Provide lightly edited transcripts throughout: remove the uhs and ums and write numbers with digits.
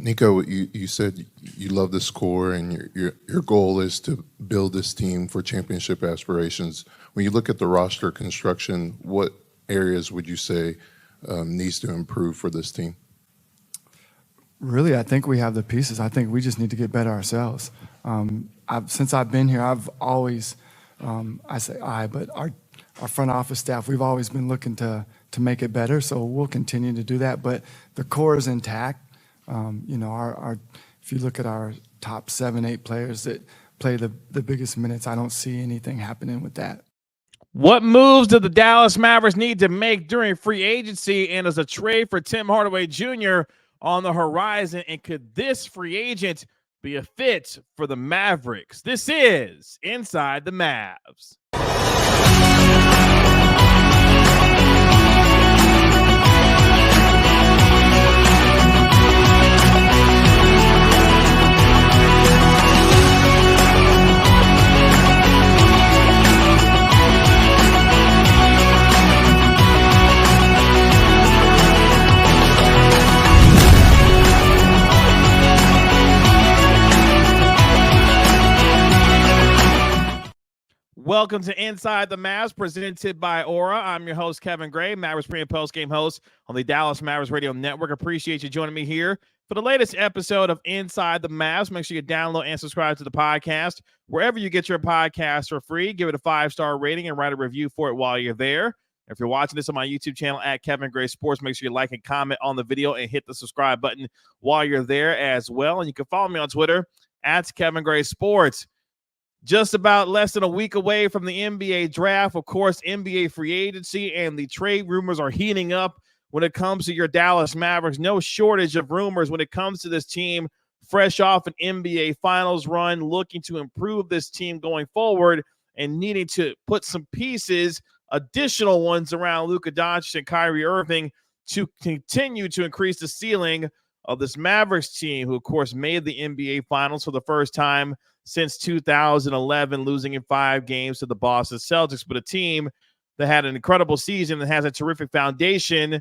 Nico, you said you love this core and your goal is to build this team for championship aspirations. When you look at the roster construction, what areas would you say needs to improve for this team? Really, I think we have the pieces. I think we just need to get better ourselves. Since I've been here, I've always, but our front office staff, we've always been looking to make it better. So we'll continue to do that. But the core is intact. If you look at our top 7-8 players that play the biggest minutes, I don't see anything happening with that. What moves do the Dallas Mavericks need to make during free agency, and is a trade for Tim Hardaway Jr. on the horizon, and could this free agent be a fit for the Mavericks? This is Inside the Mavs. Welcome to Inside the Mavs, presented by Aura. I'm your host, Kevin Gray, Mavericks pre- and post-game host on the Dallas Mavericks Radio Network. Appreciate you joining me here for the latest episode of Inside the Mavs. Make sure you download and subscribe to the podcast wherever you get your podcasts for free. Give it a 5-star rating and write a review for it while you're there. If you're watching this on my YouTube channel at Kevin Gray Sports, make sure you like and comment on the video and hit the subscribe button while you're there as well. And you can follow me on Twitter at Kevin Gray Sports. Just about less than a week away from the NBA draft. Of course, NBA free agency and the trade rumors are heating up when it comes to your Dallas Mavericks. No shortage of rumors when it comes to this team, fresh off an NBA Finals run, looking to improve this team going forward and needing to put some pieces, additional ones around Luka Doncic and Kyrie Irving to continue to increase the ceiling of this Mavericks team, who, of course, made the NBA Finals for the first time since 2011, losing in 5 games to the Boston Celtics, but a team that had an incredible season and has a terrific foundation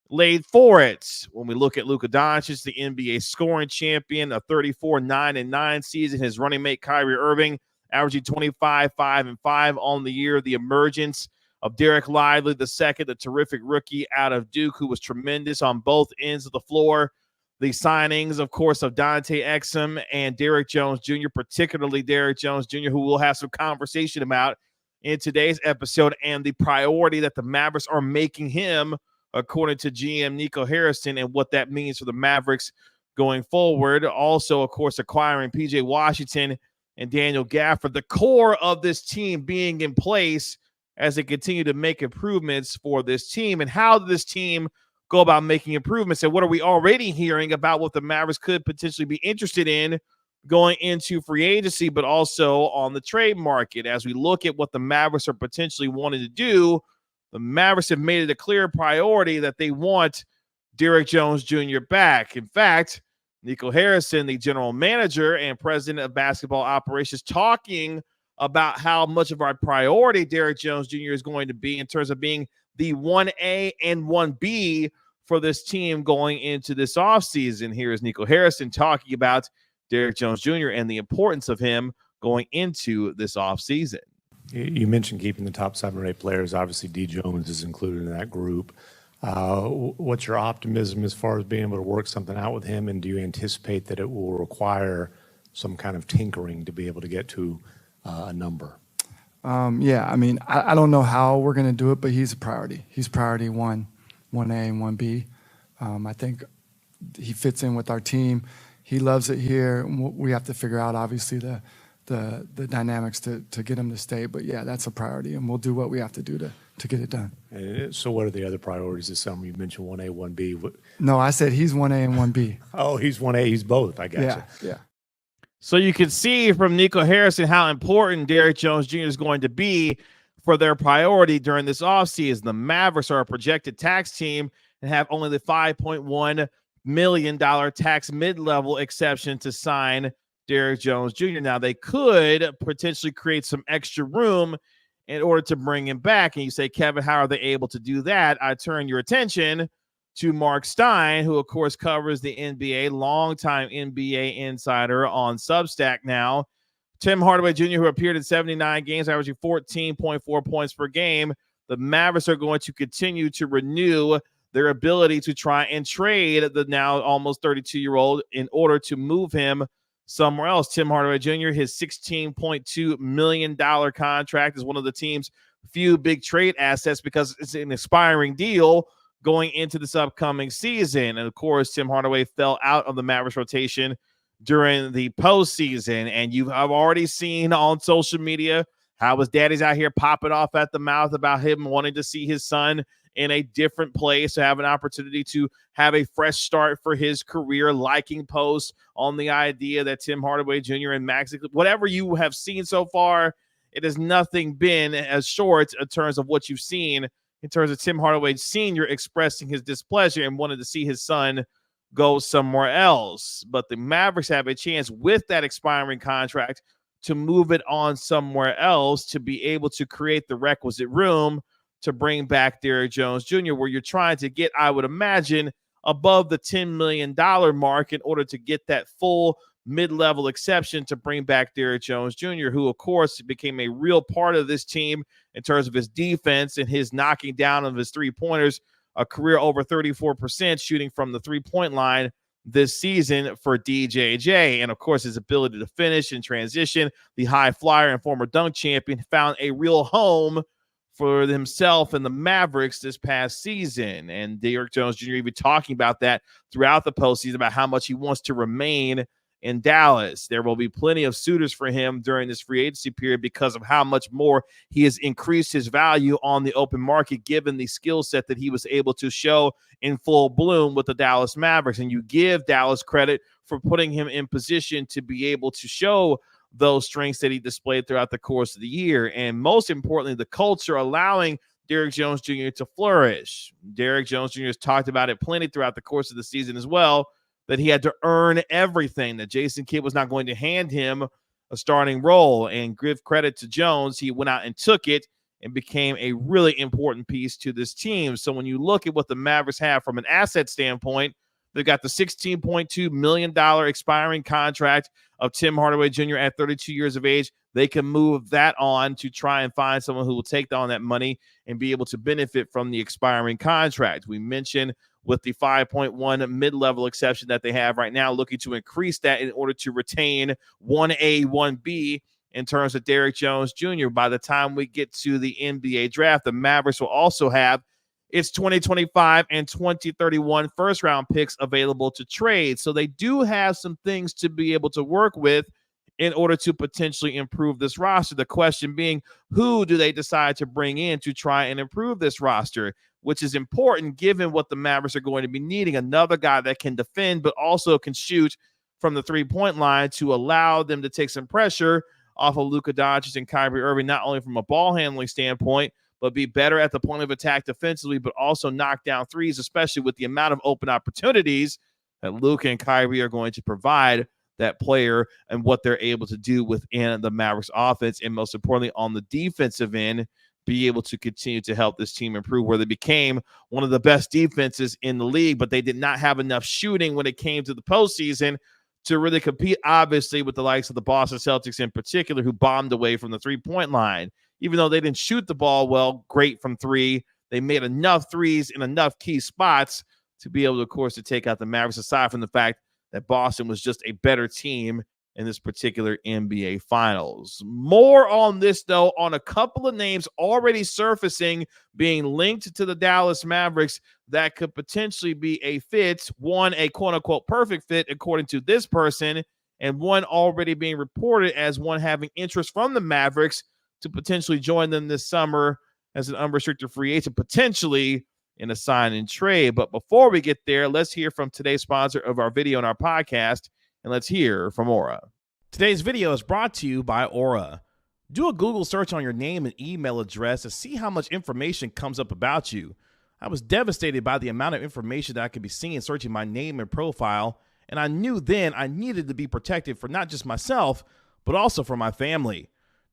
laid for it. When we look at Luka Doncic, the NBA scoring champion, a 34-9-9 season, his running mate Kyrie Irving averaging 25, 5, and 5 on the year. The emergence of Derrick Lively II, the terrific rookie out of Duke, who was tremendous on both ends of the floor. The signings, of course, of Dante Exum and Derrick Jones Jr., particularly Derrick Jones Jr., who we'll have some conversation about in today's episode, and the priority that the Mavericks are making him, according to GM Nico Harrison, and what that means for the Mavericks going forward. Also, of course, acquiring P.J. Washington and Daniel Gafford, the core of this team being in place as they continue to make improvements for this team. And how did this team go about making improvements, and what are we already hearing about what the Mavericks could potentially be interested in going into free agency, but also on the trade market? As we look at what the Mavericks are potentially wanting to do, the Mavericks have made it a clear priority that they want Derrick Jones Jr. back. In fact, Nico Harrison, the general manager and president of basketball operations, talking about how much of our priority Derrick Jones Jr. is going to be in terms of being the 1A and 1B for this team going into this offseason. Here is Nico Harrison talking about Derrick Jones Jr. and the importance of him going into this offseason. You mentioned keeping the top 7 or 8 players. Obviously, D. Jones is included in that group. What's your optimism as far as being able to work something out with him, and do you anticipate that it will require some kind of tinkering to be able to get to a number? I don't know how we're going to do it, but he's a priority. He's priority 1A and 1B. I think he fits in with our team. He loves it here. We have to figure out, obviously, the dynamics to get him to stay. But, yeah, that's a priority, and we'll do what we have to do to get it done. So what are the other priorities? You mentioned 1A, 1B. No, I said he's 1A and 1B. Oh, he's 1A. He's both. I got you. Yeah. So you can see from Nico Harrison how important Derrick Jones Jr. is going to be for their priority during this offseason. The Mavericks are a projected tax team and have only the $5.1 million tax mid-level exception to sign Derrick Jones Jr. Now, they could potentially create some extra room in order to bring him back. And you say, Kevin, how are they able to do that? I turn your attention to Mark Stein, who, of course, covers the NBA, longtime NBA insider on Substack now. Tim Hardaway Jr., who appeared in 79 games, averaging 14.4 points per game. The Mavericks are going to continue to renew their ability to try and trade the now almost 32-year-old in order to move him somewhere else. Tim Hardaway Jr., his $16.2 million contract is one of the team's few big trade assets because it's an expiring deal going into this upcoming season. And, of course, Tim Hardaway fell out of the Mavericks rotation during the postseason. And I've already seen on social media how his daddy's out here popping off at the mouth about him wanting to see his son in a different place, to have an opportunity to have a fresh start for his career, liking posts on the idea that Tim Hardaway Jr. and Max, whatever you have seen so far, it has nothing been as short in terms of what you've seen in terms of Tim Hardaway Sr. expressing his displeasure and wanted to see his son go somewhere else. But the Mavericks have a chance with that expiring contract to move it on somewhere else, to be able to create the requisite room to bring back Derrick Jones Jr., where you're trying to get, I would imagine, above the $10 million mark in order to get that full mid-level exception to bring back Derrick Jones Jr., who, of course, became a real part of this team in terms of his defense and his knocking down of his three-pointers, a career over 34% shooting from the three-point line this season for THJ. And, of course, his ability to finish and transition, the high flyer and former dunk champion, found a real home for himself and the Mavericks this past season. And Derrick Jones Jr. even talking about that throughout the postseason, about how much he wants to remain in Dallas. There will be plenty of suitors for him during this free agency period because of how much more he has increased his value on the open market, given the skill set that he was able to show in full bloom with the Dallas Mavericks. And you give Dallas credit for putting him in position to be able to show those strengths that he displayed throughout the course of the year. And most importantly, the culture allowing Derrick Jones Jr. to flourish. Derrick Jones Jr. has talked about it plenty throughout the course of the season as well, that he had to earn everything, that Jason Kidd was not going to hand him a starting role. And give credit to Jones, he went out and took it and became a really important piece to this team. So when you look at what the Mavericks have from an asset standpoint, they've got the $16.2 million expiring contract of Tim Hardaway Jr. at 32 years of age. They can move that on to try and find someone who will take on that money and be able to benefit from the expiring contract. We mentioned with the 5.1 mid-level exception that they have right now, looking to increase that in order to retain 1A, 1B in terms of Derrick Jones Jr. By the time we get to the NBA draft, the Mavericks will also have its 2025 and 2031 first-round picks available to trade. So they do have some things to be able to work with in order to potentially improve this roster. The question being, who do they decide to bring in to try and improve this roster, which is important given what the Mavericks are going to be needing. Another guy that can defend but also can shoot from the three-point line to allow them to take some pressure off of Luka Doncic and Kyrie Irving, not only from a ball handling standpoint, but be better at the point of attack defensively, but also knock down threes, especially with the amount of open opportunities that Luka and Kyrie are going to provide that player and what they're able to do within the Mavericks offense. And most importantly, on the defensive end, be able to continue to help this team improve, where they became one of the best defenses in the league, but they did not have enough shooting when it came to the postseason to really compete, obviously, with the likes of the Boston Celtics in particular, who bombed away from the three-point line. Even though they didn't shoot the ball well, great from three, they made enough threes in enough key spots to be able to, of course, to take out the Mavericks, aside from the fact that Boston was just a better team in this particular NBA Finals. More on this, though, on a couple of names already surfacing, being linked to the Dallas Mavericks that could potentially be a fit. One, a quote-unquote perfect fit, according to this person, and one already being reported as one having interest from the Mavericks to potentially join them this summer as an unrestricted free agent, potentially in a sign and trade. But before we get there, let's hear from today's sponsor of our video and our podcast, and let's hear from Aura. Today's video is brought to you by Aura. Do a Google search on your name and email address to see how much information comes up about you. I was devastated by the amount of information that I could be seeing searching my name and profile, and I knew then I needed to be protected for not just myself, but also for my family.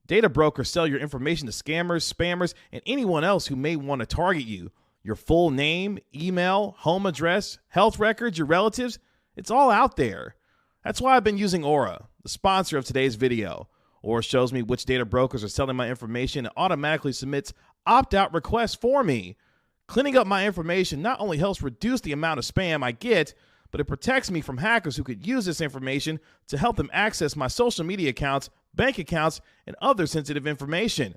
Data brokers sell your information to scammers, spammers, and anyone else who may want to target you. Your full name, email, home address, health records, your relatives, it's all out there. That's why I've been using Aura, the sponsor of today's video. Aura shows me which data brokers are selling my information and automatically submits opt-out requests for me. Cleaning up my information not only helps reduce the amount of spam I get, but it protects me from hackers who could use this information to help them access my social media accounts, bank accounts, and other sensitive information.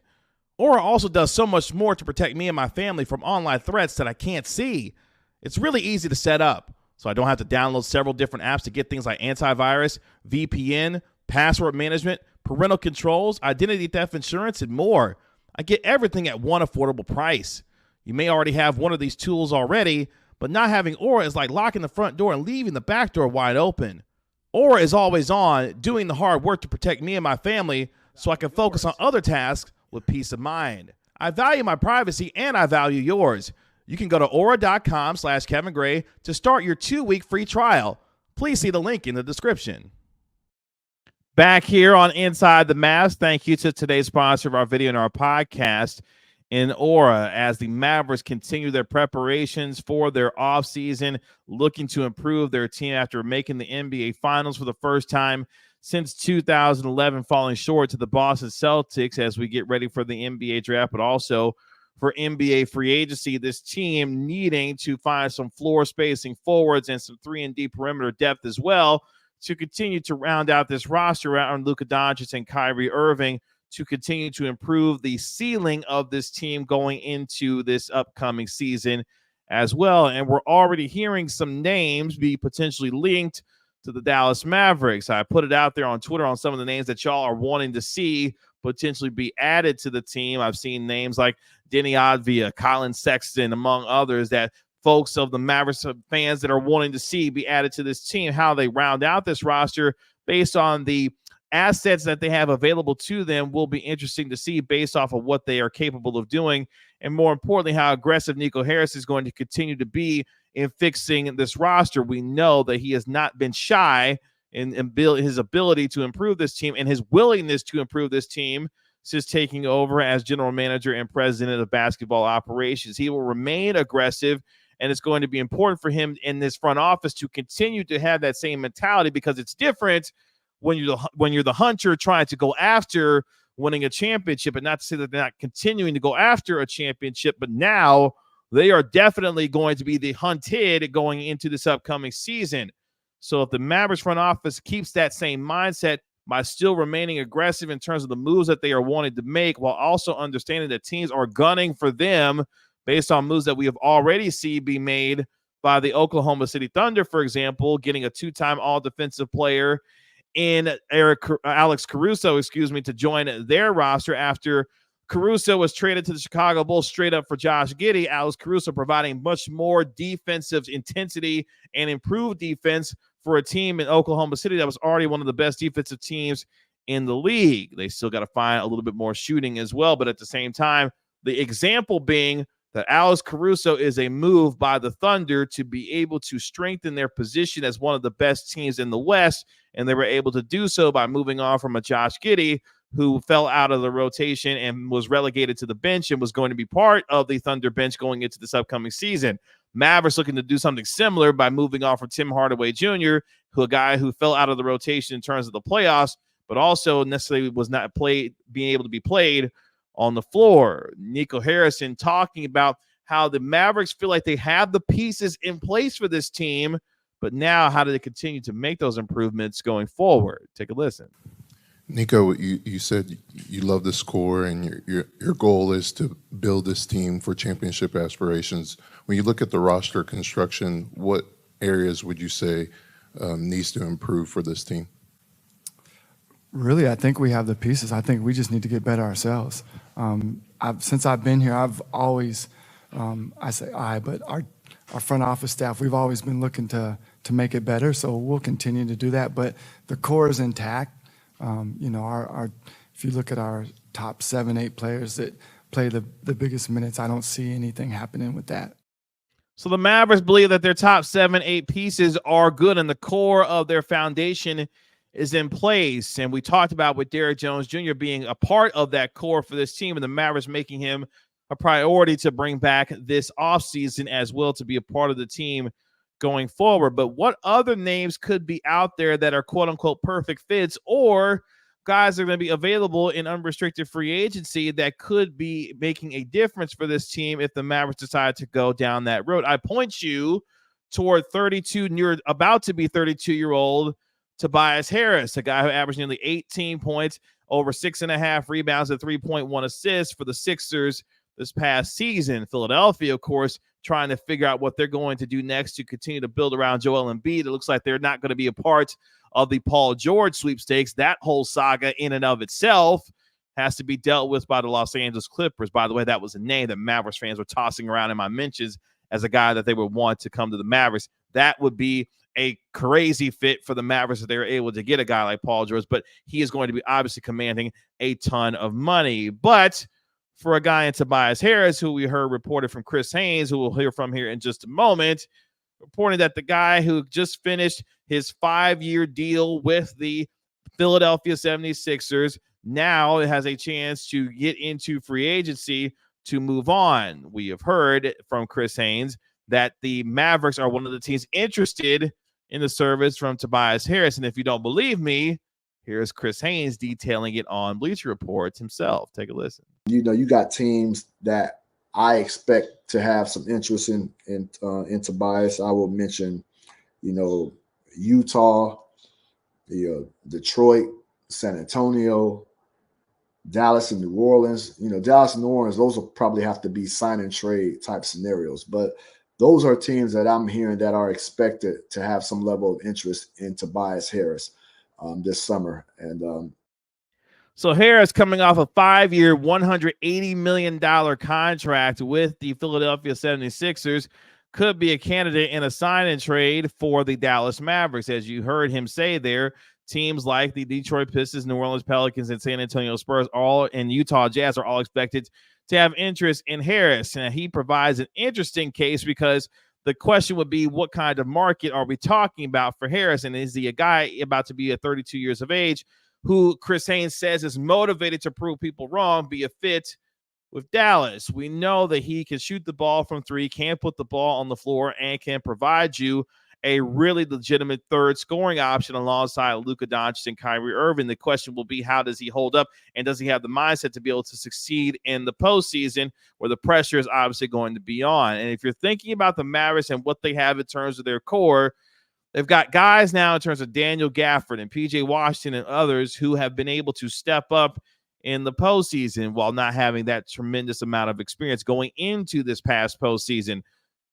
Aura also does so much more to protect me and my family from online threats that I can't see. It's really easy to set up, so I don't have to download several different apps to get things like antivirus, VPN, password management, parental controls, identity theft insurance, and more. I get everything at one affordable price. You may already have one of these tools already, but not having Aura is like locking the front door and leaving the back door wide open. Aura is always on, doing the hard work to protect me and my family so I can focus on other tasks with peace of mind. I value my privacy and I value yours. You can go to aura.com/Kevin Gray to start your 2-week free trial. Please see the link in the description. Back here on Inside the Mavs, thank you to today's sponsor of our video and our podcast, in Aura, as the Mavericks continue their preparations for their offseason, looking to improve their team after making the NBA Finals for the first time since 2011, falling short to the Boston Celtics as we get ready for the NBA draft, but also for NBA free agency. This team needing to find some floor spacing forwards and some 3-and-D perimeter depth as well to continue to round out this roster around Luka Doncic and Kyrie Irving to continue to improve the ceiling of this team going into this upcoming season as well. And we're already hearing some names be potentially linked to the Dallas Mavericks. I put it out there on Twitter on some of the names that y'all are wanting to see potentially be added to the team. I've seen names like Denny Advia, Colin Sexton, among others, that folks of the Mavericks fans that are wanting to see be added to this team. How they round out this roster based on the assets that they have available to them will be interesting to see based off of what they are capable of doing. And more importantly, how aggressive Nico Harris is going to continue to be in fixing this roster. We know that he has not been shy in his ability to improve this team and his willingness to improve this team since taking over as general manager and president of basketball operations. He will remain aggressive, and it's going to be important for him in this front office to continue to have that same mentality, because it's different when you're the hunter trying to go after winning a championship, and not to say that they're not continuing to go after a championship, but now they are definitely going to be the hunted going into this upcoming season. So if the Mavericks front office keeps that same mindset by still remaining aggressive in terms of the moves that they are wanting to make, while also understanding that teams are gunning for them based on moves that we have already seen be made by the Oklahoma City Thunder, for example, getting a 2-time all-defensive player in Alex Caruso, to join their roster after Caruso was traded to the Chicago Bulls straight up for Josh Giddey. Alex Caruso providing much more defensive intensity and improved defense for a team in Oklahoma City that was already one of the best defensive teams in the league. They still got to find a little bit more shooting as well, but at the same time, the example being that Alex Caruso is a move by the Thunder to be able to strengthen their position as one of the best teams in the West, and they were able to do so by moving on from a Josh Giddey who fell out of the rotation and was relegated to the bench and was going to be part of the Thunder bench going into this upcoming season. Mavericks looking to do something similar by moving on from Tim Hardaway Jr., a guy who fell out of the rotation in terms of the playoffs, but also necessarily was not being able to be played on the floor. Nico Harrison talking about how the Mavericks feel like they have the pieces in place for this team, but now how do they continue to make those improvements going forward? Take a listen. Nico, you said you love this core and your goal is to build this team for championship aspirations. When you look at the roster construction, what areas would you say needs to improve for this team? Really, I think we have the pieces. I think we just need to get better ourselves. Since I've been here, I've always, but our front office staff, we've always been looking to make it better. So we'll continue to do that. But the core is intact. If you look at our top 7-8 players that play the biggest minutes, I don't see anything happening with that. So the Mavericks believe that their top 7-8 pieces are good and the core of their foundation is in place. And we talked about with Derrick Jones Jr. being a part of that core for this team and the Mavericks making him a priority to bring back this offseason as well to be a part of the team going forward. But what other names could be out there that are quote-unquote perfect fits, or guys that are going to be available in unrestricted free agency that could be making a difference for this team if the Mavericks decide to go down that road? I point you toward 32, near about to be 32-year-old Tobias Harris, a guy who averaged nearly 18 points, over 6.5 rebounds, and 3.1 assists for the Sixers this past season. Philadelphia, of course, trying to figure out what they're going to do next to continue to build around Joel Embiid. It looks like they're not going to be a part of the Paul George sweepstakes. That whole saga in and of itself has to be dealt with by the Los Angeles Clippers. By the way, that was a name that Mavericks fans were tossing around in my mentions as a guy that they would want to come to the Mavericks. That would be a crazy fit for the Mavericks if they were able to get a guy like Paul George, but he is going to be obviously commanding a ton of money. But for a guy in Tobias Harris, who we heard reported from Chris Haynes, who we'll hear from here in just a moment, reporting that the guy who just finished his 5-year deal with the Philadelphia 76ers now has a chance to get into free agency to move on. We have heard from Chris Haynes that the Mavericks are one of the teams interested in the service from Tobias Harris. And if you don't believe me, here's Chris Haynes detailing it on Bleacher Report himself. Take a listen. You know, you got teams that I expect to have some interest in Tobias. I will mention, Utah, Detroit, San Antonio, Dallas, and New Orleans. Dallas and New Orleans, those will probably have to be sign and trade type scenarios. But those are teams that I'm hearing that are expected to have some level of interest in Tobias Harris this summer. And so Harris, coming off a 5-year, $180 million contract with the Philadelphia 76ers, could be a candidate in a sign and trade for the Dallas Mavericks. As you heard him say there, teams like the Detroit Pistons, New Orleans Pelicans, and San Antonio Spurs, and Utah Jazz are all expected to have interest in Harris. And he provides an interesting case because the question would be, what kind of market are we talking about for Harris? And is he a guy about to be at 32 years of age who Chris Haynes says is motivated to prove people wrong, be a fit with Dallas? We know that he can shoot the ball from three, can put the ball on the floor, and can provide you a really legitimate third scoring option alongside Luka Doncic and Kyrie Irving. The question will be, how does he hold up, and does he have the mindset to be able to succeed in the postseason where the pressure is obviously going to be on? And if you're thinking about the Mavericks and what they have in terms of their core, they've got guys now in terms of Daniel Gafford and P.J. Washington and others who have been able to step up in the postseason while not having that tremendous amount of experience going into this past postseason.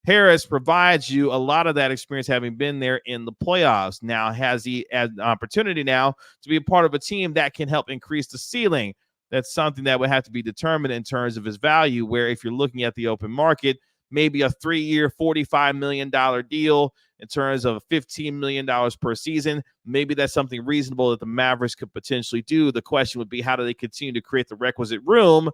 Harris provides you a lot of that experience having been there in the playoffs. Now, has he had an opportunity now to be a part of a team that can help increase the ceiling? That's something that would have to be determined in terms of his value, where if you're looking at the open market, maybe a 3-year, $45 million deal in terms of $15 million per season. Maybe that's something reasonable that the Mavericks could potentially do. The question would be, how do they continue to create the requisite room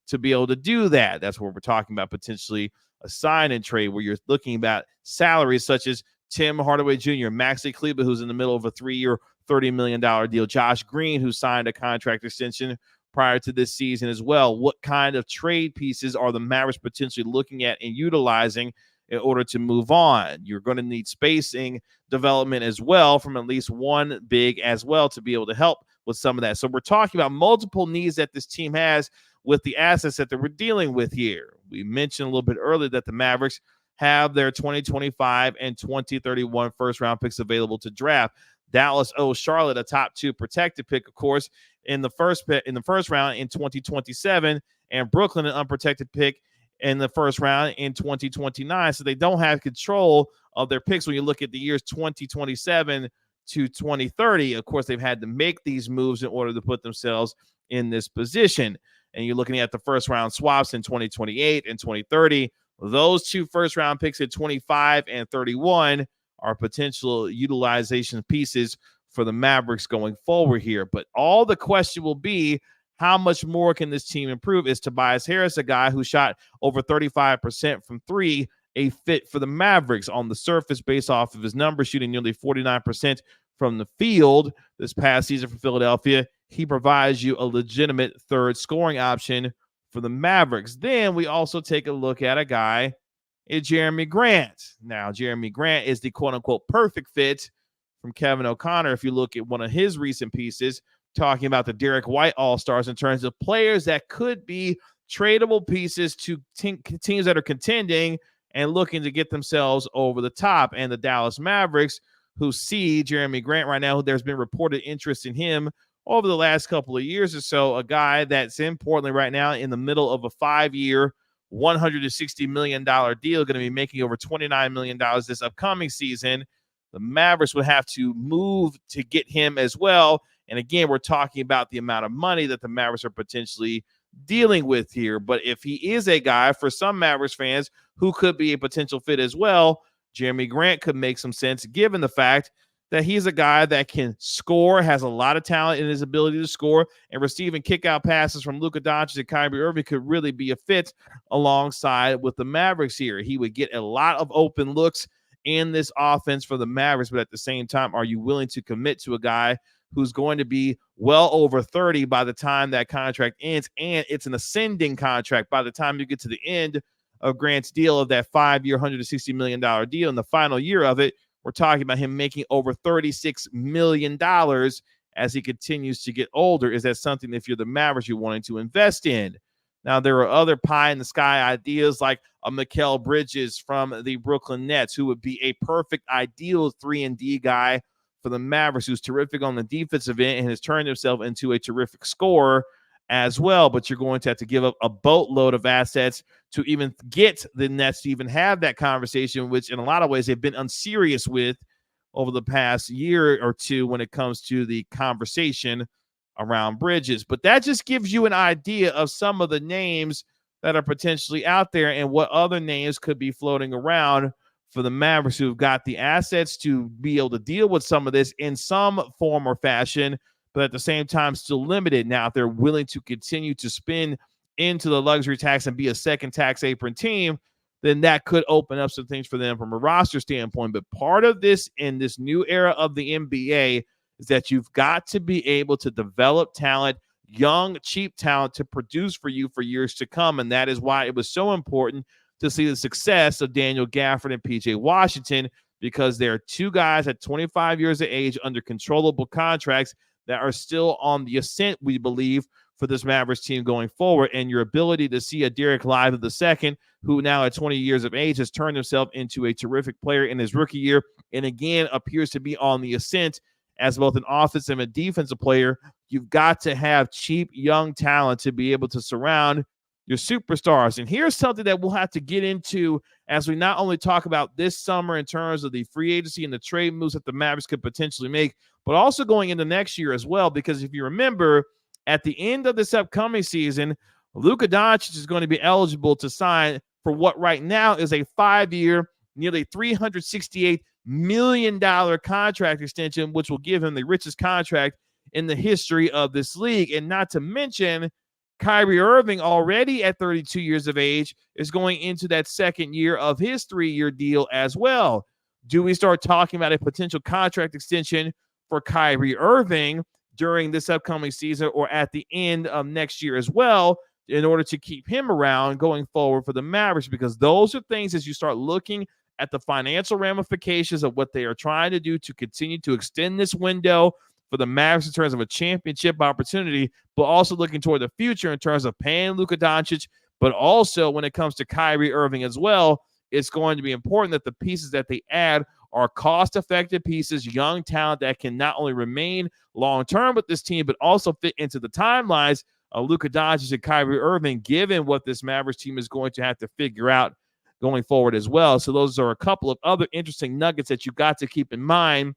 to be able to do that? That's what we're talking about, potentially a sign and trade where you're looking about salaries such as Tim Hardaway Jr., Maxi Kleber, who's in the middle of a 3-year, $30 million deal, Josh Green, who signed a contract extension prior to this season as well. What kind of trade pieces are the Mavericks potentially looking at and utilizing in order to move on? You're going to need spacing development as well from at least one big as well to be able to help with some of that. So we're talking about multiple needs that this team has with the assets that we're dealing with here. We mentioned a little bit earlier that the Mavericks have their 2025 and 2031 first-round picks available to draft. Dallas owes Charlotte a top 2 protected pick, of course, in the first round in 2027, and Brooklyn an unprotected pick in the first round in 2029. So they don't have control of their picks when you look at the years 2027 to 2030. Of course, they've had to make these moves in order to put themselves in this position. And you're looking at the first round swaps in 2028 and 2030. Those 2 first round picks at 25 and 31 are potential utilization pieces for the Mavericks going forward here. But all the question will be, how much more can this team improve? Is Tobias Harris, a guy who shot over 35% from 3, a fit for the Mavericks on the surface based off of his numbers, shooting nearly 49% from the field this past season for Philadelphia? He provides you a legitimate third scoring option for the Mavericks. Then we also take a look at a guy, Jerami Grant. Now, Jerami Grant is the quote-unquote perfect fit from Kevin O'Connor. If you look at one of his recent pieces, talking about the Derrick White All-Stars in terms of players that could be tradable pieces to teams that are contending and looking to get themselves over the top. And the Dallas Mavericks, who see Jerami Grant right now, there's been reported interest in him over the last couple of years or so, a guy that's in Portland right now in the middle of a 5-year, $160 million deal, going to be making over $29 million this upcoming season. The Mavericks would have to move to get him as well. And again, we're talking about the amount of money that the Mavericks are potentially dealing with here. But if he is a guy for some Mavericks fans who could be a potential fit as well, Jerami Grant could make some sense given the fact that he's a guy that can score, has a lot of talent in his ability to score, and receiving kick-out passes from Luka Doncic and Kyrie Irving could really be a fit alongside with the Mavericks here. He would get a lot of open looks in this offense for the Mavericks, but at the same time, are you willing to commit to a guy who's going to be well over 30 by the time that contract ends? And it's an ascending contract by the time you get to the end of Grant's deal of that 5-year, $160 million deal. In the final year of it, we're talking about him making over $36 million as he continues to get older. Is that something, if you're the Mavericks, you're wanting to invest in? Now, there are other pie-in-the-sky ideas like a Mikal Bridges from the Brooklyn Nets, who would be a perfect, ideal 3-and-D guy for the Mavericks, who's terrific on the defensive end and has turned himself into a terrific scorer as well. But you're going to have to give up a boatload of assets to even get the Nets to even have that conversation, which in a lot of ways they've been unserious with over the past year or two when it comes to the conversation around Bridges. But that just gives you an idea of some of the names that are potentially out there and what other names could be floating around for the Mavericks, who've got the assets to be able to deal with some of this in some form or fashion, but at the same time still limited. Now, if they're willing to continue to spin into the luxury tax and be a second tax apron team, then that could open up some things for them from a roster standpoint. But part of this in this new era of the NBA is that you've got to be able to develop talent, young, cheap talent to produce for you for years to come. And that is why it was so important to see the success of Daniel Gafford and PJ Washington, because there are two guys at 25 years of age under controllable contracts that are still on the ascent, we believe, for this Mavericks team going forward. And your ability to see a Derrick Lively II, who now at 20 years of age has turned himself into a terrific player in his rookie year, and again appears to be on the ascent as both an offensive and defensive player. You've got to have cheap young talent to be able to surround your superstars. And here's something that we'll have to get into as we not only talk about this summer in terms of the free agency and the trade moves that the Mavericks could potentially make, but also going into next year as well. Because if you remember, at the end of this upcoming season, Luka Doncic is going to be eligible to sign for what right now is a 5-year, nearly $368 million contract extension, which will give him the richest contract in the history of this league. And not to mention, Kyrie Irving, already at 32 years of age, is going into that second year of his 3-year deal as well. Do we start talking about a potential contract extension for Kyrie Irving during this upcoming season or at the end of next year as well, in order to keep him around going forward for the Mavericks? Because those are things, as you start looking at the financial ramifications of what they are trying to do to continue to extend this window for the Mavericks in terms of a championship opportunity, but also looking toward the future in terms of paying Luka Doncic, but also when it comes to Kyrie Irving as well, it's going to be important that the pieces that they add are cost-effective pieces, young talent that can not only remain long-term with this team, but also fit into the timelines of Luka Doncic and Kyrie Irving, given what this Mavericks team is going to have to figure out going forward as well. So those are a couple of other interesting nuggets that you've got to keep in mind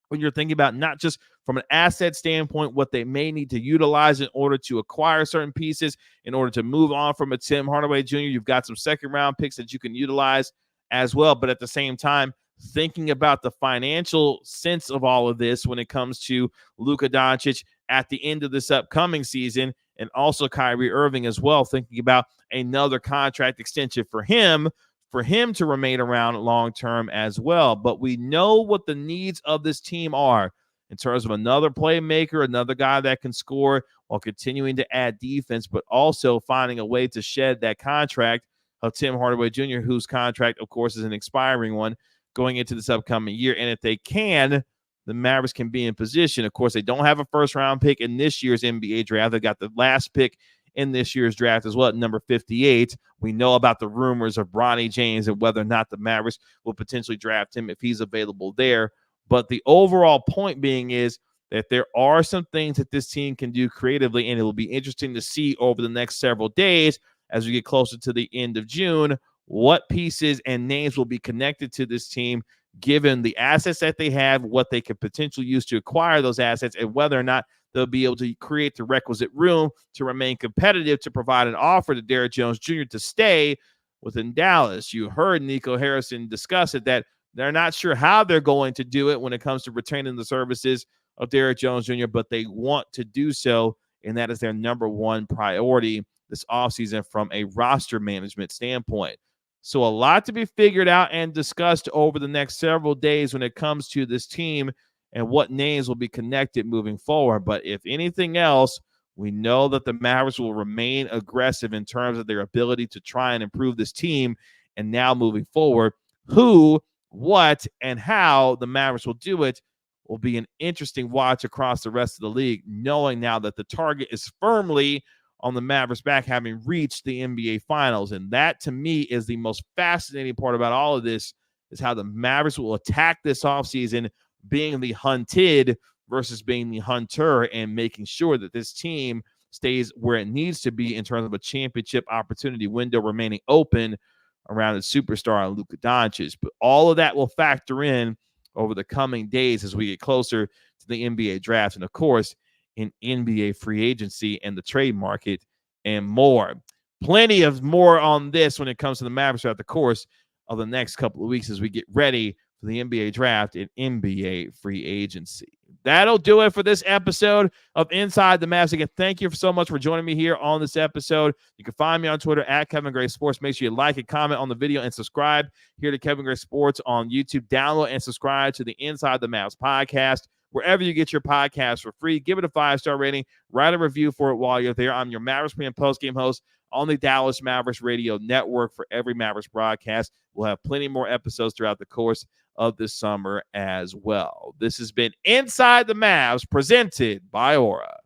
when you're thinking about not just from an asset standpoint, what they may need to utilize in order to acquire certain pieces, in order to move on from a Tim Hardaway Jr. You've got some second-round picks that you can utilize as well. But at the same time, thinking about the financial sense of all of this when it comes to Luka Doncic at the end of this upcoming season, and also Kyrie Irving as well, thinking about another contract extension for him to remain around long-term as well. But we know what the needs of this team are in terms of another playmaker, another guy that can score while continuing to add defense, but also finding a way to shed that contract of Tim Hardaway Jr., whose contract, of course, is an expiring one going into this upcoming year. And if they can, the Mavericks can be in position. Of course, they don't have a first-round pick in this year's NBA draft. They got the last pick in this year's draft as well at number 58. We know about the rumors of Bronny James and whether or not the Mavericks will potentially draft him if he's available there. But the overall point being is that there are some things that this team can do creatively, and it will be interesting to see over the next several days as we get closer to the end of June what pieces and names will be connected to this team given the assets that they have, what they could potentially use to acquire those assets, and whether or not they'll be able to create the requisite room to remain competitive to provide an offer to Derrick Jones Jr. to stay within Dallas. You heard Nico Harrison discuss it, that they're not sure how they're going to do it when it comes to retaining the services of Derrick Jones Jr., but they want to do so, and that is their number one priority this offseason from a roster management standpoint. So a lot to be figured out and discussed over the next several days when it comes to this team and what names will be connected moving forward. But if anything else, we know that the Mavericks will remain aggressive in terms of their ability to try and improve this team. And now moving forward, who, what, and how the Mavericks will do it will be an interesting watch across the rest of the league, knowing now that the target is firmly on the Mavericks back, having reached the NBA Finals. And that, to me, is the most fascinating part about all of this, is how the Mavericks will attack this offseason, being the hunted versus being the hunter, and making sure that this team stays where it needs to be in terms of a championship opportunity window remaining open around the superstar Luka Doncic. But all of that will factor in over the coming days as we get closer to the NBA draft, and of course in NBA free agency and the trade market and more. Plenty of more on this when it comes to the Mavericks throughout the course of the next couple of weeks as we get ready for the NBA draft and NBA free agency. That'll do it for this episode of Inside the Mavs. Again, thank you so much for joining me here on this episode. You can find me on Twitter at Kevin Gray Sports. Make sure you like and comment on the video and subscribe here to Kevin Gray Sports on YouTube. Download and subscribe to the Inside the Mavs podcast wherever you get your podcast for free. Give it a 5-star rating. Write a review for it while you're there. I'm your Mavericks pre- and post-game host on the Dallas Mavericks Radio Network for every Mavericks broadcast. We'll have plenty more episodes throughout the course of this summer as well. This has been Inside the Mavs, presented by Aura.